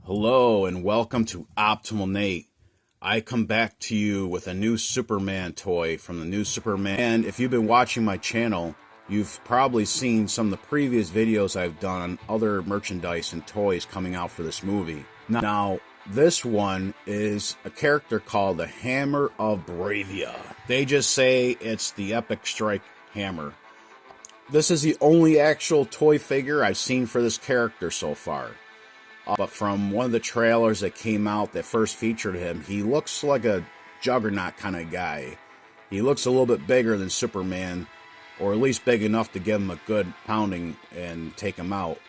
Hello and welcome to Optimal Nate. I come back to you with a new Superman toy from the new Superman. And if you've been watching my channel, you've probably seen some of the previous videos I've done on other merchandise and toys coming out for this movie. Now, this one is a character called the Hammer of Boravia. They just say it's the Epic Strike Hammer. This is the only actual toy figure I've seen for this character so far. But from one of the trailers that came out that first featured him, he looks like a juggernaut kind of guy. He looks a little bit bigger than Superman, or at least big enough to give him a good pounding and take him out.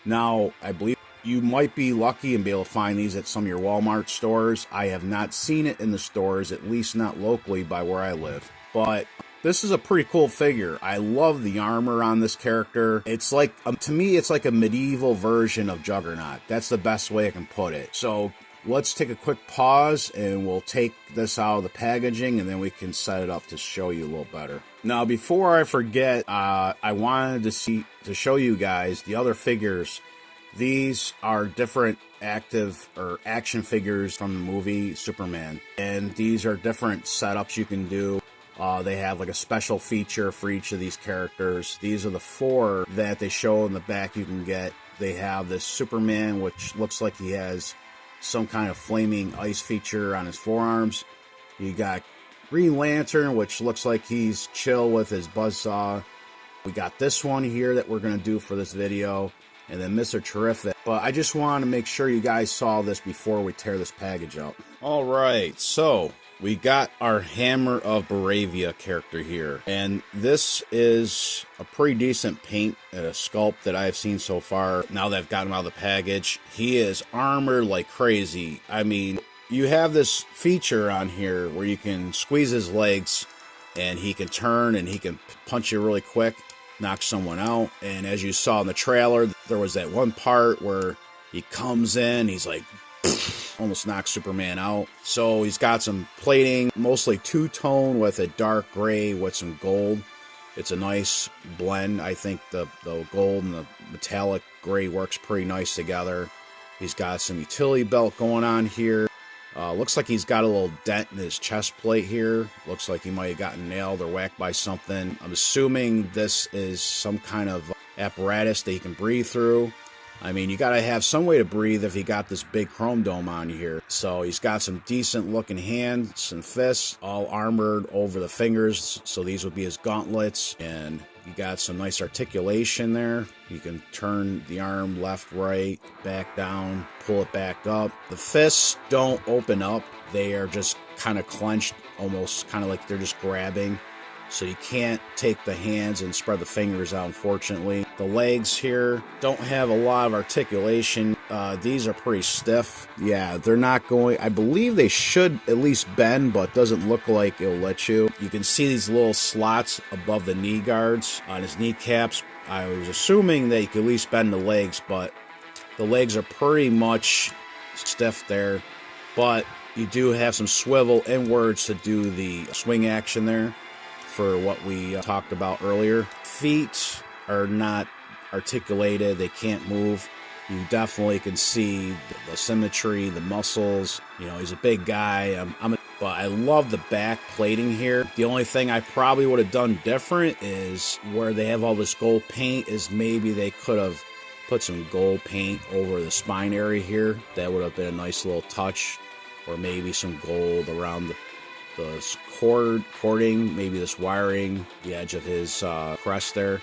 Now, I believe you might be lucky and be able to find these at some of your Walmart stores. I have not seen it in the stores, at least not locally by where I live. But this is a pretty cool figure. I love the armor on this character. It's like, to me, it's like a medieval version of Juggernaut. That's the best way I can put it. So let's take a quick pause and we'll take this out of the packaging and then we can set it up to show you a little better. Now, before I forget, I wanted to show you guys the other figures. These are different active or action figures from the movie Superman. And these are different setups you can do. They have like a special feature for each of these characters. These are the four that they show in the back you can get. They have this Superman, which looks like he has some kind of flaming ice feature on his forearms. You got Green Lantern, which looks like he's chill with his buzzsaw. We got this one here that we're going to do for this video. And then Mr. Terrific. But I just wanted to make sure you guys saw this before we tear this package up. Alright, so we got our Hammer of Boravia character here. And this is a pretty decent paint and a sculpt that I've seen so far. Now that I've got him out of the package, he is armored like crazy. I mean, you have this feature on here where you can squeeze his legs and he can turn and he can punch you really quick, knock someone out. And as you saw in the trailer, there was that one part where he comes in, he's like almost knocks Superman out. So he's got some plating, mostly two-tone with a dark gray with some gold. It's a nice blend. I think the gold and the metallic gray works pretty nice together. He's got some utility belt going on here. Looks like he's got a little dent in his chest plate here. Looks like he might have gotten nailed or whacked by something. I'm assuming this is some kind of apparatus that he can breathe through. I mean, you gotta have some way to breathe if you got this big chrome dome on here. So he's got some decent looking hands and fists, all armored over the fingers. So these would be his gauntlets. And you got some nice articulation there. You can turn the arm left, right, back down, pull it back up. The fists don't open up. They are just kind of clenched, almost kind of like they're just grabbing. So you can't take the hands and spread the fingers out, unfortunately. The legs here don't have a lot of articulation. These are pretty stiff. Yeah, they're not going... I believe they should at least bend, but doesn't look like it'll let you. You can see these little slots above the knee guards on his kneecaps. I was assuming that you could at least bend the legs, but the legs are pretty much stiff there. But you do have some swivel inwards to do the swing action there, for what we talked about earlier. Feet are not articulated, they can't move. You definitely can see the symmetry, the muscles. You know, he's a big guy. But I love the back plating here. The only thing I probably would have done different is where they have all this gold paint is maybe they could have put some gold paint over the spine area here. That would have been a nice little touch. Or maybe some gold around the cording, maybe this wiring, the edge of his crest there.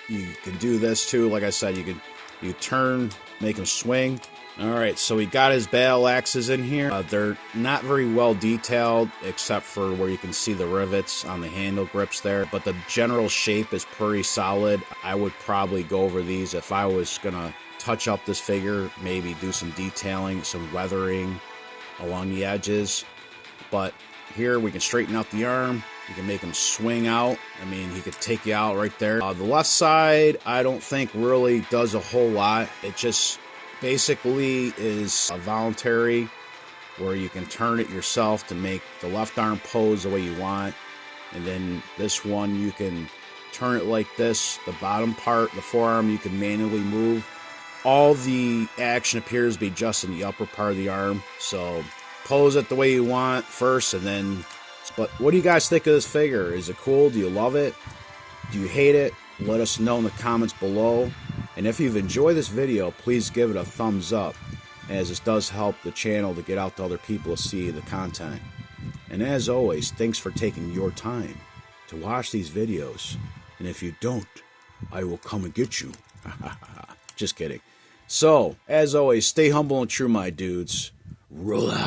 You can do this too. Like I said, you turn, make him swing. All right, so we got his battle axes in here. They're not very well detailed, except for where you can see the rivets on the handle grips there. But the general shape is pretty solid. I would probably go over these if I was gonna touch up this figure. Maybe do some detailing, some weathering along the edges. But here we can straighten out the arm. You can make him swing out. I mean, he could take you out right there. The left side, I don't think really does a whole lot. It just basically is a voluntary where you can turn it yourself to make the left arm pose the way you want. And then this one, you can turn it like this. The bottom part, the forearm, you can manually move. all the action appears to be just in the upper part of the arm. So pose it the way you want first, and then. But what do you guys think of this figure? Is it cool? Do you love it? Do you hate it? Let us know in the comments below. And if you've enjoyed this video, please give it a thumbs up, as this does help the channel to get out to other people to see the content. And as always, thanks for taking your time to watch these videos. And if you don't, I will come and get you. Just kidding. So, as always, stay humble and true, my dudes. Roll out.